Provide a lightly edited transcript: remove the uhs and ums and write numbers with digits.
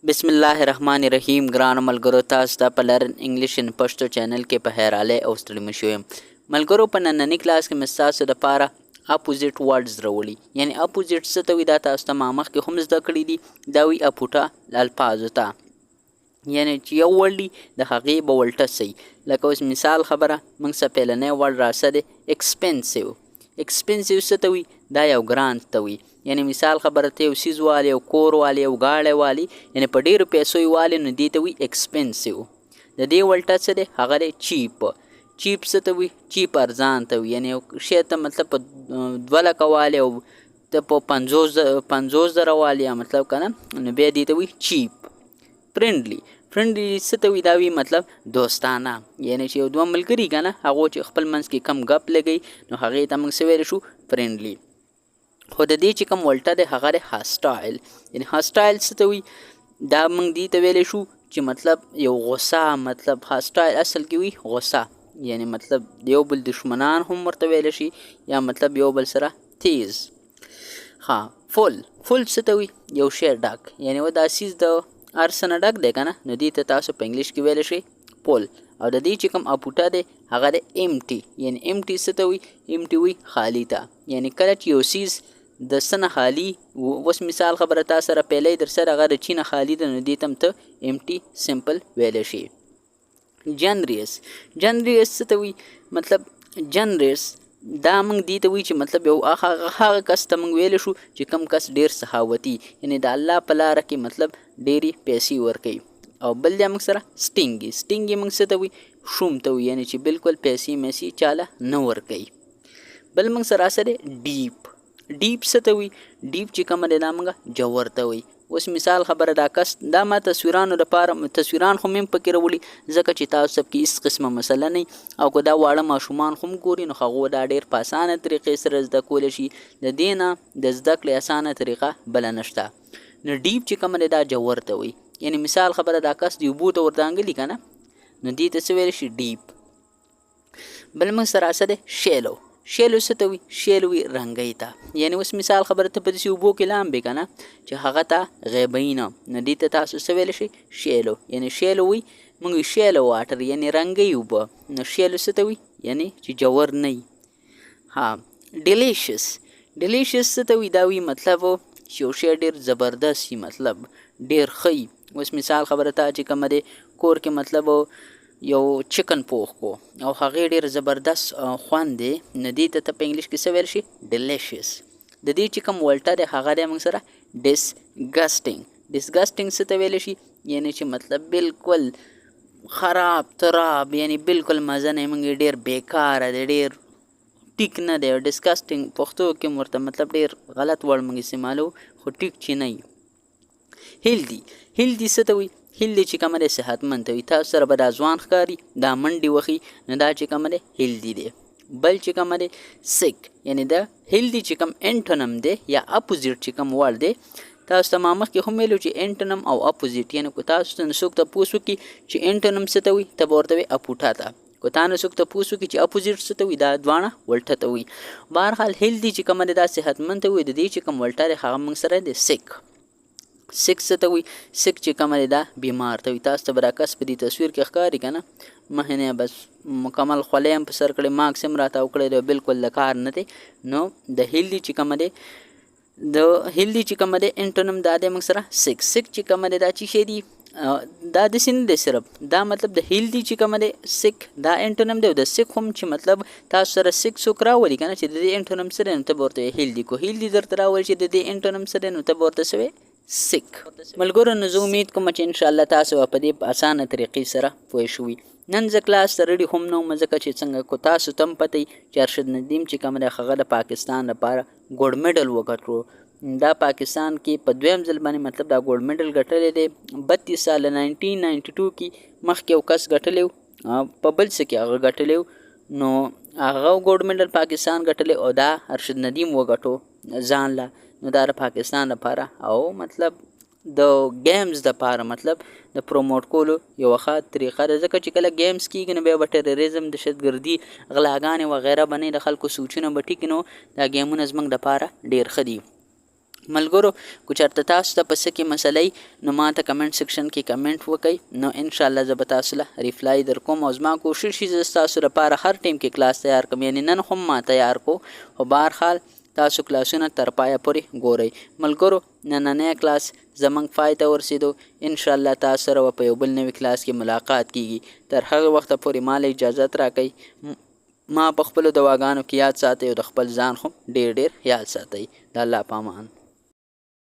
बिस्मिल्लाहिर्रहमानिर्रहीम ګرانو ملګرو تاسو ته په لرن انګلیش ان پښتو چینل کې په هراله او ستړي مشو یم ملګرو په نننی کلاس کې مستاسو د پاره اپوزیټ ورډز راولي یعنی اپوزیټ څه ته وي دا تاسو ته مخ کې هم زده کړی دي دا وی اپوټا الفاظ ته یعنی چې یو ورډ د هغې به ولټه سي لکه اوس مثال خبره موږ څه پیلنی ورډ راسه دی ایکسپنسیو څه ته وي دا یو ګران ته وي یعنی مثال خبره ته یو سیز والی یو کور والی یو گاړی والی یعنی په ډیرو پیسو یې والی نو دې ته وي ایکسپنسیو د دې ولټه څه دی هغه دی چیپ څه ته وي چیپ ارزان ته وي یعنی یو شی ته مطلب په 2 لکه والی او ته په 50 زره والی مطلب که نه نو بیا دې ته وي چیپ فرینډلی څه ته وي دا وي مطلب دوستانه یعنی چې یو دوه ملګري که نه هغو چې خپل منځ کې کم ګپ لګوي نو هغې ته موږ څه ویلی شو فرینډلی خو د دې چې کوم ولټه دی هغه دی هاسټایل یعنی هاسټایل څه ته وي دا موږ دې ته ویلی شو چې مطلب یو غصه مطلب هاسټایل اصل کې وي غصه یعنی مطلب یو بل دشمنان هم ورته ویلی شي یا مطلب یو بل سره تیز ها فل څه ته وي یو شی ډک یعنی و دا سیز د هر څه نه ډک دی که نه نو دې ته تاسو په انګلیش کې ویلی شئ پول او د دې چې کوم اپوټه دی هغه دی امټي یعنی امټي څه ته وي امټي وي خالی ته یعنی کله چې یو سیز د څه نه خالي اوس مثال خبره تا سره پیلی در سره هغه د چی نه خالي ده نو دې ته هم ته امټي سمپل ویلی شي جنریس څه ته وي مطلب جنریس دا موږ دې ته وایي چې مطلب یو هغه کس ته موږ ویلی شو چې کم کس ډېر سخاوتي یعنی د الله په لاره کې مطلب ډېرې پیسې ورکوي او بل دی موږ سره سټینګي موږ څه ته وایي شوم ته وایي یعنی چې بالکل پیسې چاله نه ورکوي بل موږ سره دی ډیپ څه ته وایي ډیپ چې کومه دی دا موږ جوور ته وایي اوس مثال خبره دا کس دا ما تصویرانو لپاره تصویران خو مې پکې راولي ځکه چې تاسو سب کې هېڅ قسمه مسله نه او که دا واړه ماشومان هم ګوري نو هغو دا ډېر په اسانه طریقې سره زده کولی شي د دې نه د زده کړې اسانه طریقه بله نشته نو ډیپ چې کومه دی دا جوور ته وایي یعنی مثال خبره دا کس د اوبو ته وردانګلي که نه نو دې ته څه ویلی شي ډیپ بل موږ سره دی شیلو څه ته وي شیل وي رنګۍ ته یعنی اوس مثال خبره ته په داسې اوبو کې لامبې که نه چې هغه ته غیبۍ نه نو دې ته تاسو څه ویلی شئ شیلو یعنی شیلو وي موږ وي شیلو واټر یعنی رنګۍ اوبه نو شیلو څه ته وي یعنی چې جوور نه وي ها ډیلیشس څه ته وي دا وي مطلب چې یو شی ډېر زبردست وي مطلب ډېر ښه وي اوس مثال خبره ته چې کومه دی کور کې مطلب یو چکن پوخ کو او هغې ډېر زبردست خوند دی نو دې ته په انګلیش کې څه ویل شي ډیلیشس د دې چې کوم ولټه دی هغه دی موږ سره ډسګسټینګ څه ته ویلی شي یعنی چې مطلب بالکل خراب تراب یعنی بالکل مزه نه موږ ډېر بیکاره دی ډېر ټیک نه دی ډسګسټینګ پښتو کې ورته مطلب ډېر غلط وړ موږ استعمالو خو ټیک چې نه وي هیلدي څه ته وي هیلدي چې کومه دی صحتمند ته وي تاسو سره به دا ځوان ښکاري دا منډې وهي نو دا چې کومه دی هیلدي دی بل چې کومه دی سک یعنی د هیلدي چې کوم انټونم دی یا اپوزیټ چې کوم ورډ دی تاسو ته ما مخکې هم ویلو چې انټونم او اپوزیټ یعنی که تاسو ته څوک تپوس وکړي چې انټونم څه ته وي ته به ورته وایي اپوټا ته که تا نه څوک تپوس وکړي چې اپوزیټ څه ته وي دا دواړه ولټه ته وي بهرحال هیلدي چې کومه دی دا صحتمند ته وي د دې چې کوم ولټه دی هغه موږ سره دی سک څه ته وي سک چې کومه دی دا بیمار ته وي تاسو ته به دا کس په دې تصویر کې ښکاري که نه مخې نه بس مکمل خولۍ هم په سر کړی ماکس هم راته وکړی دی بالکل د کار نه دی نو د هیلدي چې کومه دی انټونم دا دی موږ سره سک چې کومه دی دا چې شی دی دا داسې نه دی صرف دا مطلب د هیلدي چې کومه دی سک دا انټونم دی او د سک هم چې مطلب تاسو سره سک څوک راولي که نه چې د دې انټونم څه دی نو ته به ورته هیلدي کو هیلدي درته راولي چې د دې انټونم څه دی نو ته به ورته څه سک ملګرو نو زه امید کوم چې انشاءالله تاسو په دې په اسانه طریقې سره پوه شوي نن زه کلاس ته ریډي هم نه وم ځکه چې څنګه کو تاسو ته هم پته وي چې ارشد ندیم چې کوم دی هغه د پاکستان لپاره ګولډ میډل وګټلو دا پاکستان کې په دویم ځل باندې مطلب دا ګولډ میډل ګټلی دی 32 ساله 1992 کې مخکې یو کس ګټلی په بل څه کې هغه ګټلی نو هغه ګولډ میډل پاکستان ګټلی او دا ارشد ندیم وګټو ځان له نو دا پاکستان لپاره او مطلب د گیمز لپاره مطلب د پروموټ کولو یو ښه طریقه ده ځکه چې کله گیمز کېږي نو بیا به ټیرریزم دهشتګردي غلاګانې وغیره به نه د خلکو سوچونه به ټیک نو دا ګیمونه زموږ دپاره ډېر ښه دي ملګرو کو چېرته تاسو ته په څه کې مسله نو ماته کمنټ سیکشن کې کمنټ وکئ، نو انشاءالله زه به تاسو له ریپلای در کوم. او زما کوشش شي زه ستاسو لپاره هر ټیم کې کلاس تیار کړم، یعنی نن خو ما تیار کو، خو بهرحال تاسو کلاسونه تر پایه پورې ګورئ. ملګرو نننی کلاس زموږ پای ته ورسېدو، انشاءالله تاسو سره به په یو بل نوي کلاس کې ملاقات کیږي. تر هغه وخته پورې مال اجازت راکئ. ما په خپلو دواګانو کې یاد ساتئ او د خپل ځان خو ډېر ډېر یاد ساتئ. د الله په امان.